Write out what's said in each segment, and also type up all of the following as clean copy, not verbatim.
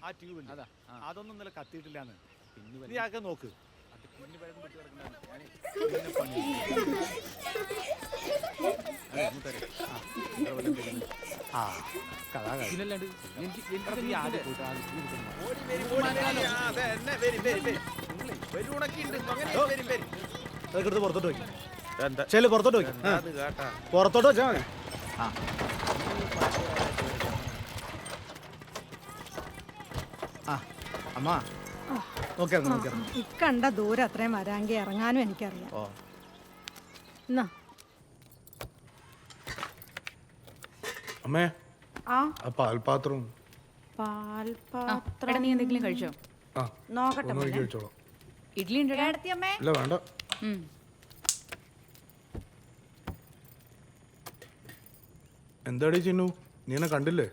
ആ ട്യൂബില്ല അതാ അതൊന്നും ഇന്നലെ കത്തിയിട്ടില്ലാന്ന് നീ ആക്കെ നോക്ക്. പുറത്തോട്ട് വയ്ക്കും. പുറത്തോട്ട് വയ്ക്കും. പുറത്തോട്ട് വെച്ചാൽ മതി. അമ്മ ഇക്കണ്ട ദൂരം അത്രയും വരാങ്കി ഇറങ്ങാനും എനിക്കറിയാം. അമ്മേ ആ പാൽപാത്രം പാൽപാത്രം നീ എന്തെങ്കിലും കഴിച്ചോ? നോക്കട്ടെ. ഇഡ്ഡലി ഉണ്ടോ? ഇല്ല വേണ്ട. എന്താടി ചിന്നു, നീ എന്നെ കണ്ടില്ലേ?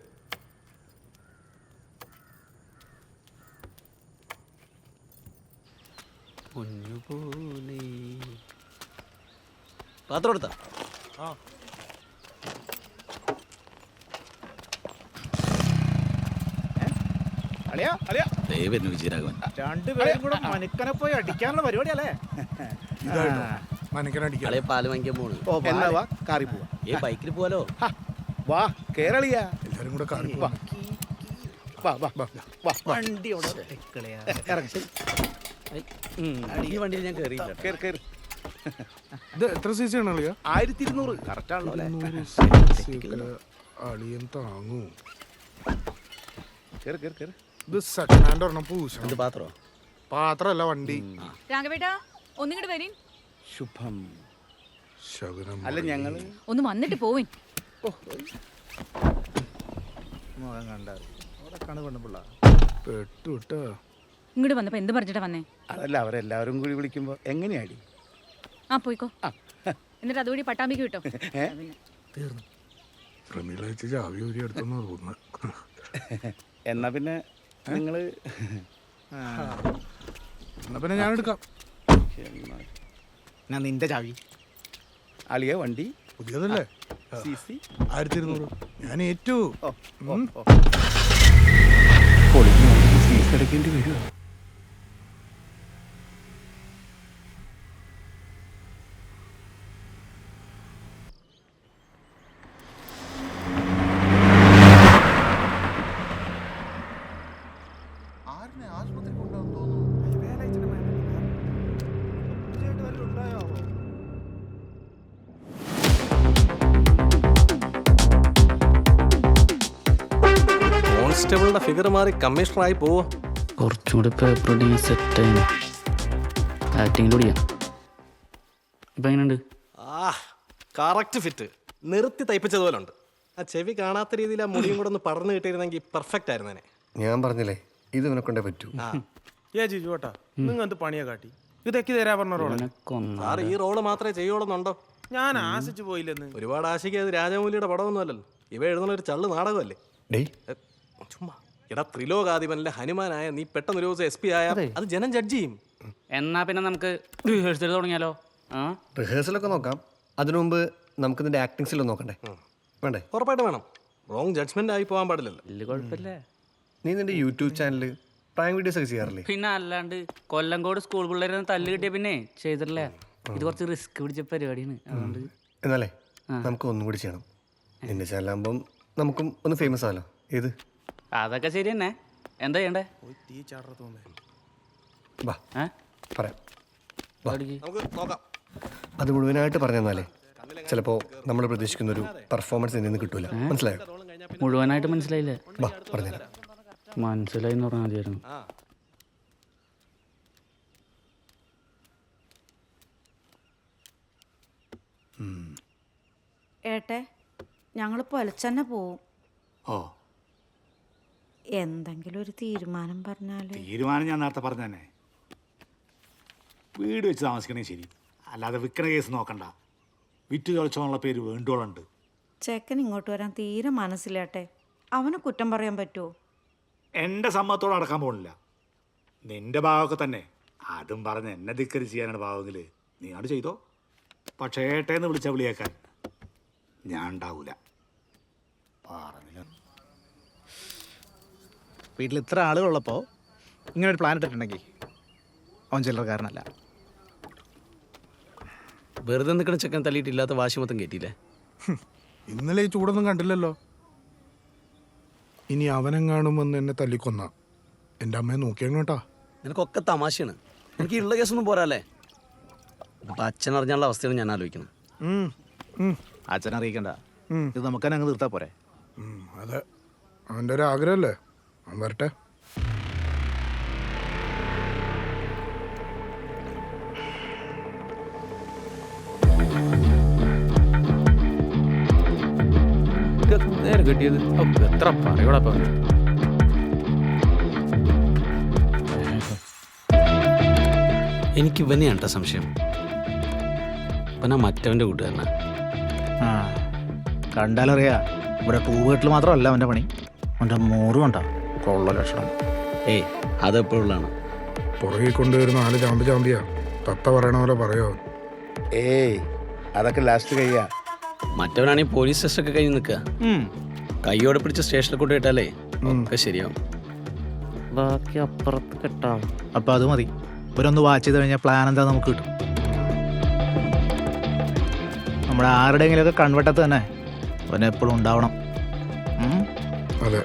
പാത്രം എടുത്താ? രണ്ടുപേരും കൂടെ മനക്കനെ പോയി അടിക്കാനുള്ള പരിപാടിയല്ലേ? പാല് വാങ്ങിക്കാൻ പോണ്. കാറി പോവാ. ബൈക്കിൽ പോവാലോ? വാ കേരളിയാ. എല്ലാരും കൂടെ കാറി വണ്ടി ഈ വണ്ടിയിൽ ഞാൻ കേറിയില്ല. ഇത് എത്ര സി സി ആണ് അളിയാ? 1200 കറക്റ്റ് ആണല്ലോ. അളിയൻ താങ്ങൂ. കേറ്. ഇത് സെക്കൻഡ് ഹാൻഡ് ഒരെണ്ണം പൂശ. പാത്രമല്ല വണ്ടി. രാഘവേട്ടാ ഒന്നിങ്ങോട്ട് വരീൻ. ശുഭം ശകുനം. അല്ല ഞങ്ങള് ഒന്ന് വന്നിട്ട് പോവിൻ. പെട്ടുട്ടാ. ഇങ്ങോട്ട് വന്നപ്പോ എന്ത് പറഞ്ഞിട്ടാ വന്നേ? അതല്ല അവരെല്ലാവരും കൂടി വിളിക്കുമ്പോ എങ്ങനെയാടി? ആ പോയിക്കോ. എന്നിട്ട് അതുവഴി പട്ടാമ്പിക്ക് കിട്ടോ. തീർന്നു. പ്രമീളച്ച് ചാവി ഊരി എടുത്തെന്ന് തോന്നുന്നു. എന്നാ പിന്നെ നിങ്ങള് എന്നാ പിന്നെ ഞാൻ എടുക്കാം. ഞാൻ നിന്റെ ചാവി. അളിയ വണ്ടി പുതിയതല്ലേ? 1200. ഞാൻ ഏറ്റു. അടയ്ക്കേണ്ടി വരുമോ? കോൺസ്റ്റബിളിന്റെ ഫിഗർ മാറി കമ്മീഷണറായി പോവോ? കുറച്ചുകൂടി പേപ്പർ സെറ്റ് ആക്ടിങ്ങിലൂടെ ഇപ്പം എങ്ങനെയുണ്ട്? Correct fit. നിർത്തി തയ്പ്പിച്ചതുപോലെ ഉണ്ട്. ആ ചെവി കാണാത്ത രീതിയിൽ ആ മുടിയും കൂടെ ഒന്ന് പടർന്നു കിട്ടിയിരുന്നെങ്കിൽ പെർഫെക്റ്റ് ആയിരുന്നേനെ. ഞാൻ പറഞ്ഞില്ലേ ഇത് ഇവനെ കൊണ്ടേ പറ്റൂ. ജിജുട്ടാ നിങ്ങൾ എന്ത് പണിയാ കാട്ടി ഇതൊക്കെ തരാ പറഞ്ഞ റോള്? സാർ ഈ റോള് മാത്രമേ ചെയ്യുള്ളൂന്നുണ്ടോ? ഞാൻ ആശിച്ചു പോയില്ലെന്ന്. ഒരുപാട് ആശിക്കാത് രാജമൗലിയുടെ പടമൊന്നും അല്ലല്ലോ. ഇവ എഴുതുന്ന ഒരു ചള്ളു നാടകമല്ലേ? ചുമ്മാ എടാ, ത്രിലോകാധിപനിലെ ഹനുമാനായ നീ പെട്ടെന്ന് ഒരു ദിവസം SP ആയ അത് ജനം ജഡ്ജ് ചെയ്യും. എന്നാ പിന്നെ നമുക്ക് റിഹേഴ്സൽ തുടങ്ങിയാലോ? റിഹേഴ്സലൊക്കെ നോക്കാം. അതിനു മുമ്പ് നമുക്ക് നിന്റെ ആക്ടിങ് സ്കിൽ നോക്കണ്ടേ? വേണ്ടേ? ഉറപ്പായിട്ട് വേണം. റോങ് ജഡ്ജ്മെന്റ് ആയി പോകാൻ പാടില്ലല്ലോ. വലിയ കുഴപ്പമില്ല. നീ നിന്റെ യൂട്യൂബ് ചാനലിൽ പ്രാങ്ക് വീഡിയോസ് ഒക്കെ ചെയ്യാറില്ലേ? പിന്നെ അല്ലാണ്ട് കൊല്ലങ്കോട് സ്കൂൾ പിള്ളേരെ തല്ല് കിട്ടിയ പിന്നെ ചെയ്തിട്ടില്ല. ഇത് കുറച്ച് റിസ്ക് പിടിച്ച പരിപാടിയാണ്. അതുകൊണ്ട് എന്നാലേ നമുക്ക് ഒന്നും കൂടി ചെയ്യണം. നിന്റെ ചാനലാകുമ്പം നമുക്കും ഒന്ന് ഫേമസ് ആവല്ലോ. ഏത്? അതൊക്കെ ശരി തന്നെ. എന്താ ചെയ്യണ്ടേ? പറയാം. നമുക്ക് നോക്കാം. അത് മുഴുവനായിട്ട് പറഞ്ഞു തന്നാലേ ചിലപ്പോൾ നമ്മൾ പ്രതീക്ഷിക്കുന്ന ഒരു പെർഫോമൻസ് ഇതിൽ നിന്ന് കിട്ടൂല. മനസ്സിലായോ? മുഴുവനായിട്ട് മനസ്സിലായില്ലേ? പറഞ്ഞുതരാം. മനസ്സിലായി എന്ന് പറഞ്ഞാൽ മതിയായിരുന്നു. ഏട്ടെ ഞങ്ങൾ പൊലച്ചന്നെ പോവും. എന്തെങ്കിലും ഒരു തീരുമാനം പറഞ്ഞാല്. തീരുമാനം ഞാൻ നേരത്തെ പറഞ്ഞു തന്നെ. വീട് വെച്ച് താമസിക്കണേ ശരി, അല്ലാതെ വിൽക്കണ കേസ് നോക്കണ്ട. വിറ്റ് കളിച്ചോന്നുള്ള പേര് വേണ്ടോളുണ്ട്. ചെക്കൻ ഇങ്ങോട്ട് വരാൻ തീരെ മനസ്സിലാട്ടെ. അവന് കുറ്റം പറയാൻ പറ്റുമോ? എൻ്റെ സമ്മതത്തോടെ അടക്കാൻ പോകണില്ല. നിന്റെ ഭാഗമൊക്കെ തന്നെ. അതും പറഞ്ഞ് എന്നെ ധിക്കരി ചെയ്യാനാണ് ഭാവമെങ്കിൽ നീ അത് ചെയ്തോ. പക്ഷേ ഏട്ടേന്ന് വിളിച്ച വിളിയേക്കാൻ ഞാൻ ഉണ്ടാവൂല. പറഞ്ഞില്ല. വീട്ടിൽ ഇത്ര ആളുകളുള്ളപ്പോൾ ഇങ്ങനെ ഒരു പ്ലാൻ ഇട്ടിട്ടുണ്ടെങ്കിൽ അവൻ ചില്ലറക്കാരനല്ല. വെറുതെ നിൽക്കണ ചെക്കൻ തല്ലിയിട്ടില്ലാത്ത വാശി മൊത്തം കയറ്റിയില്ലേ? ഇന്നലെ ഈ ചൂടൊന്നും കണ്ടില്ലല്ലോ. ഇനി അവനെങ്ങാനും വന്ന് എന്നെ തല്ലിക്കൊന്ന എൻ്റെ അമ്മയെ നോക്കിയങ്ങോട്ടാ. നിനക്കൊക്കെ തമാശയാണ്. എനിക്ക് ഉള്ള കേസൊന്നും പോരാല്ലേ. അപ്പം അച്ഛൻ അറിഞ്ഞാലുള്ള അവസ്ഥയാണ് ഞാൻ ആലോചിക്കുന്നത്. അച്ഛൻ അറിയിക്കണ്ട, ഇത് നമുക്ക് തന്നെ അങ്ങ് തീർത്താൽ പോരെ. അതെ, അവൻ്റെ ഒരു ആഗ്രഹമല്ലേ, അവൻ വരട്ടെ. നേരെ കിട്ടിയത് എത്ര പറയൂടാ. എനിക്ക് ഇവനെയാണ് കേട്ടോ സംശയം. ഇവനാ മറ്റവൻ്റെ കൂട്ടുകാരനാ. ആ കണ്ടാലറിയാ, ഇവിടെ പൂവീട്ടിൽ മാത്രമല്ല അവൻ്റെ പണി, അവൻ്റെ മോറും ഉണ്ടോ കൊള്ള ലക്ഷണം. ഏയ് അതെപ്പോഴുള്ളതാണ്. പുറകെ കൊണ്ടുവരുന്ന 4 ചാമ്പിയാ തത്ത പറയണ പോലെ പറയോ? ഏയ് അതൊക്കെ ലാസ്റ്റ് കഴിയാ. മറ്റവനാണെങ്കിൽ പോലീസ് സ്റ്റേഷനൊക്കെ കഴിഞ്ഞ് നിൽക്കുക. കൈയോടെ പിടിച്ച് സ്റ്റേഷനിൽ കൊണ്ടുപോയിട്ടാലേ ഒക്കെ ശരിയാവും. ബാക്കി അപ്പുറത്ത് കെട്ടാം. അപ്പം അത് മതി. ഇവരൊന്ന് വാച്ച് ചെയ്ത് കഴിഞ്ഞാൽ പ്ലാൻ എന്താ നമുക്ക് കിട്ടും. നമ്മുടെ ആരുടെയെങ്കിലുമൊക്കെ കൺവെട്ടത്ത് തന്നെ അവനെപ്പോഴും ഉണ്ടാവണം. അതെ,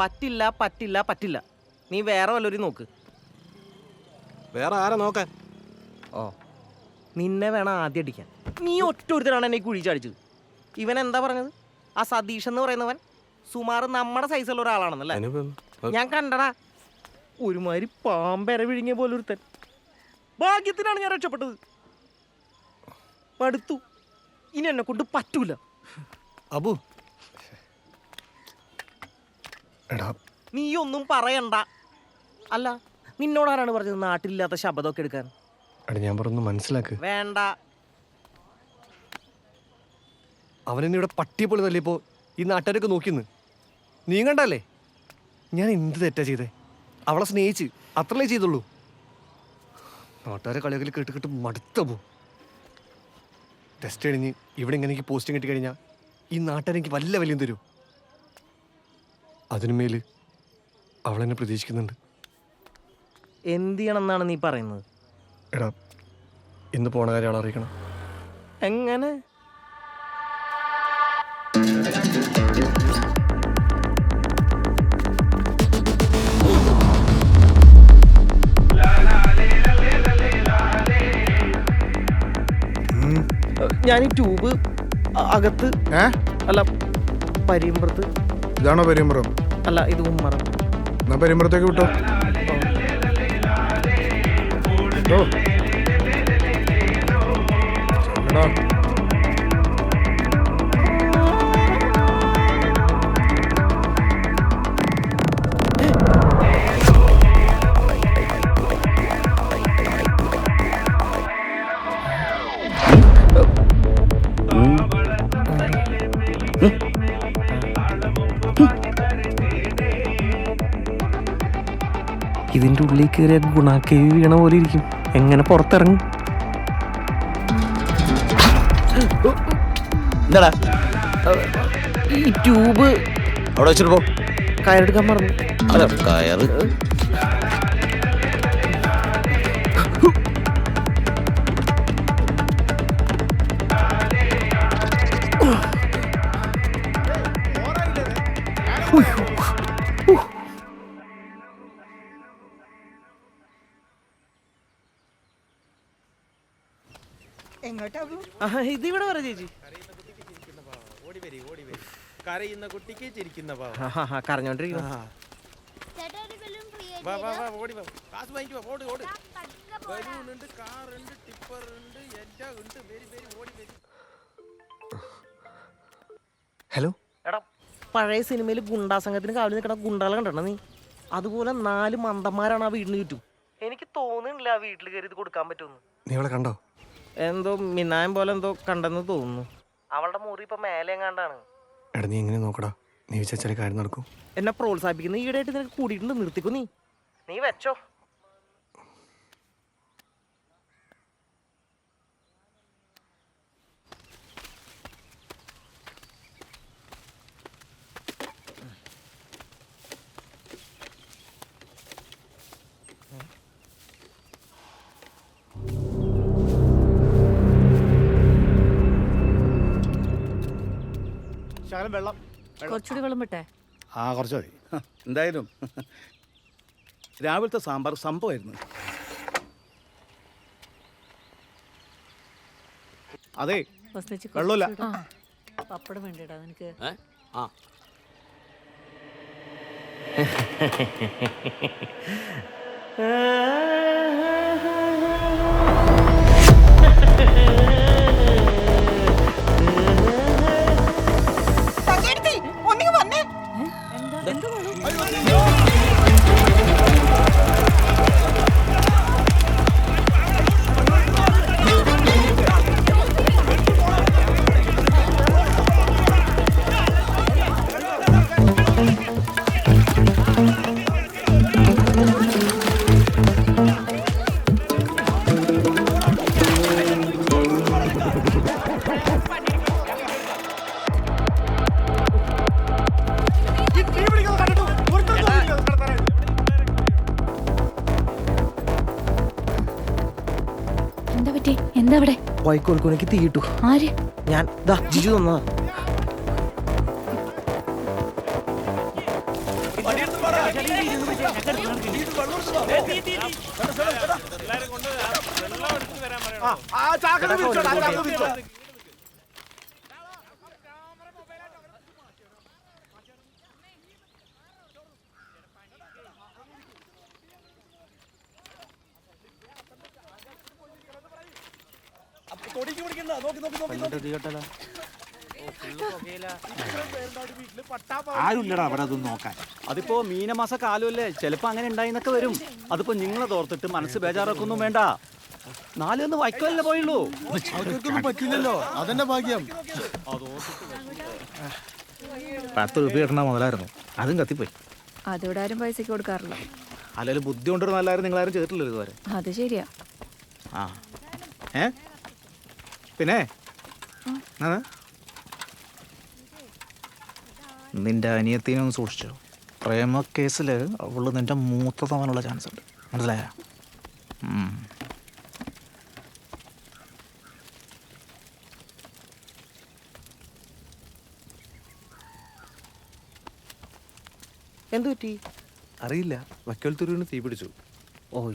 പറ്റില്ല പറ്റില്ല പറ്റില്ല. നീ വേറെ വല്ലവരും നോക്ക്. വേറെ ആരാ നോക്കാൻ? ഓ നിന്നെ വേണം ആദ്യം അടിക്കാൻ. നീ ഒറ്റ ഒരുത്തരാണ് എന്നെ കുഴി ചാടിച്ചത്. ഇവൻ എന്താ പറഞ്ഞത്? ആ സതീഷ് എന്ന് പറയുന്നവൻ സുമാർ നമ്മുടെ സൈസുള്ള ഒരാളാണെന്നല്ലേ ഞാൻ കണ്ടടാ. ഒരുമാതിരി പാമ്പര വിഴുങ്ങിയ പോലെ ഒരുത്തൻ. ഭാഗ്യത്തിനാണ് ഞാൻ രക്ഷപ്പെട്ടത്. പടുത്തു. ഇനി എന്നെ കൊണ്ട് പറ്റൂല. അബു എടാ, നീ ഒന്നും പറയണ്ട. അല്ല നിന്നോടാരാണ് പറഞ്ഞത് നാട്ടിലില്ലാത്ത ശബ്ദമൊക്കെ എടുക്കാൻ? എടാ ഞാൻ പറഞ്ഞു മനസ്സിലാക്ക്. വേണ്ട. അവനെന്നെ ഇവിടെ പട്ടിയെ പോലെ തല്ലിയപ്പോൾ ഈ നാട്ടുകാരൊക്കെ നോക്കിന്ന് നീ കണ്ടല്ലേ. ഞാൻ എന്ത് തെറ്റാ ചെയ്തേ? അവളെ സ്നേഹിച്ച് അത്രല്ലേ ചെയ്തുള്ളൂ. നാട്ടുകാരെ കളികളിൽ കേട്ട് കേട്ട് മടുത്ത പോ. ടെസ്റ്റ് കഴിഞ്ഞ് ഇവിടെ ഇങ്ങനെ എനിക്ക് പോസ്റ്റിംഗ് കിട്ടി കഴിഞ്ഞാൽ ഈ നാട്ടുകാരെനിക്ക് വല്ല വിലയും തരൂ. അതിനുമേൽ അവളെന്നെ പ്രതീക്ഷിക്കുന്നുണ്ട്. എന്ത് ചെയ്യണമെന്നാണ് നീ പറയുന്നത്? എടാ ഇന്ന് പോണ കാര്യം അവളെ അറിയിക്കണം. എങ്ങനെ? ഞാൻ ഈ ട്യൂബ് അകത്ത് അല്ല പരിയമ്പുറത്ത്. ഇതാണോ പരിയമ്പുറം? അല്ല ഇത് ഉമ്മറം. എന്നാ പരിയമ്പുറത്തേക്ക് വിട്ടോ. ഇതിൻ്റെ ഉള്ളിൽ കയറിയ ഗുണാക്കേവി വീണ പോലെ ഇരിക്കും. എങ്ങനെ പുറത്തിറങ്ങും? എന്താടാ ഈ ട്യൂബ് അവിടെ വെച്ചിട്ട് പോ. കയറെടുക്കാൻ മറന്നു. അതെ കയറ്. ഇതിവിടെ പറ ചേച്ചി. കരയുന്ന കുട്ടിക്ക് ചിരിക്കുന്ന കരഞ്ഞോണ്ടിരിക്കുന്നു. ഹലോ എടാ പഴയ സിനിമയിൽ ഗുണ്ടാ സംഘത്തിന് കാവലി നിൽക്കണ ഗുണ്ടാളെ കണ്ടോ നീ? അതുപോലെ 4 മന്ദന്മാരാണ് ആ വീടിന് ചുറ്റും. എനിക്ക് തോന്നുന്നില്ല ആ വീട്ടിൽ കയറി ഇത് കൊടുക്കാൻ പറ്റുമെന്ന്. നീ അവളെ കണ്ടോ? എന്തോ മിന്നായം പോലെ എന്തോ കണ്ടെന്ന് തോന്നുന്നു. അവളുടെ മുറി ഇപ്പൊ മേലെ എങ്ങാണ്ടാണ്. എടാ നീ എങ്ങനെ നോക്കടാ, നീ വിചാരിച്ചാലേ കാര്യം നടക്കും. എന്നെ പ്രോത്സാഹിപ്പിക്കുന്ന ഈടായിട്ട് നിനക്ക് കൂടിയിട്ടുണ്ട്. നിർത്തിക്കോ നീ വെച്ചോ. ശകലം വെള്ളം കുറച്ചുകൂടി വെള്ളം വിട്ടെ. ആ കുറച്ച് മതി. എന്തായാലും രാവിലത്തെ സാമ്പാർ സംഭവമായിരുന്നു. അതെ വസ്തുവെച്ച് വെള്ളമില്ല. പപ്പടം വേണ്ടിടാ നിനക്ക്. ആ എന്താ പറ്റി? എന്താ അവിടെ? വൈക്കോൽക്കുനക്ക് തീയിട്ടു. ആര്? ഞാൻ ദാ ജിജു തന്നതാ. ആരുമില്ലടാ അവിടെ അതൊന്നും നോക്കാൻ. അതിപ്പോ മീനമാസ കാലമല്ലേ, ചിലപ്പോ അങ്ങനെ ഉണ്ടായിന്നൊക്കെ വരും. അതിപ്പോ നിങ്ങളെ തോർത്തിട്ട് മനസ്സ് ബേജാറൊക്കെ വേണ്ട. 4 വൈക്കോലല്ലേ പോയുള്ളൂ. പറ്റില്ലല്ലോ, അതെന്നെ ഭാഗ്യം. 10 രൂപ കിട്ടണ മുതലായിരുന്നു, അതും കത്തിപ്പോയി. അതോടെ ആരും പൈസക്ക് കൊടുക്കാറില്ല. അല്ലെങ്കിൽ ബുദ്ധി കൊണ്ടൊരു നല്ലാരും നിങ്ങളാരും ചെയ്തിട്ടില്ലല്ലോ ഇതുവരെ. അത് ശരിയാ. ആ പിന്നെ നിന്റെ അനിയത്തിനെ ഒന്ന് സൂക്ഷിച്ചോ. പ്രേമ കേസിൽ അവള് നിന്റെ മൂത്ത തവനുള്ള ചാൻസ് ഉണ്ട്, മനസ്സിലായ? എന്തു പറ്റി? അറിയില്ല, വക്കോൽ തുരുവിന് തീ പിടിച്ചു. ഓ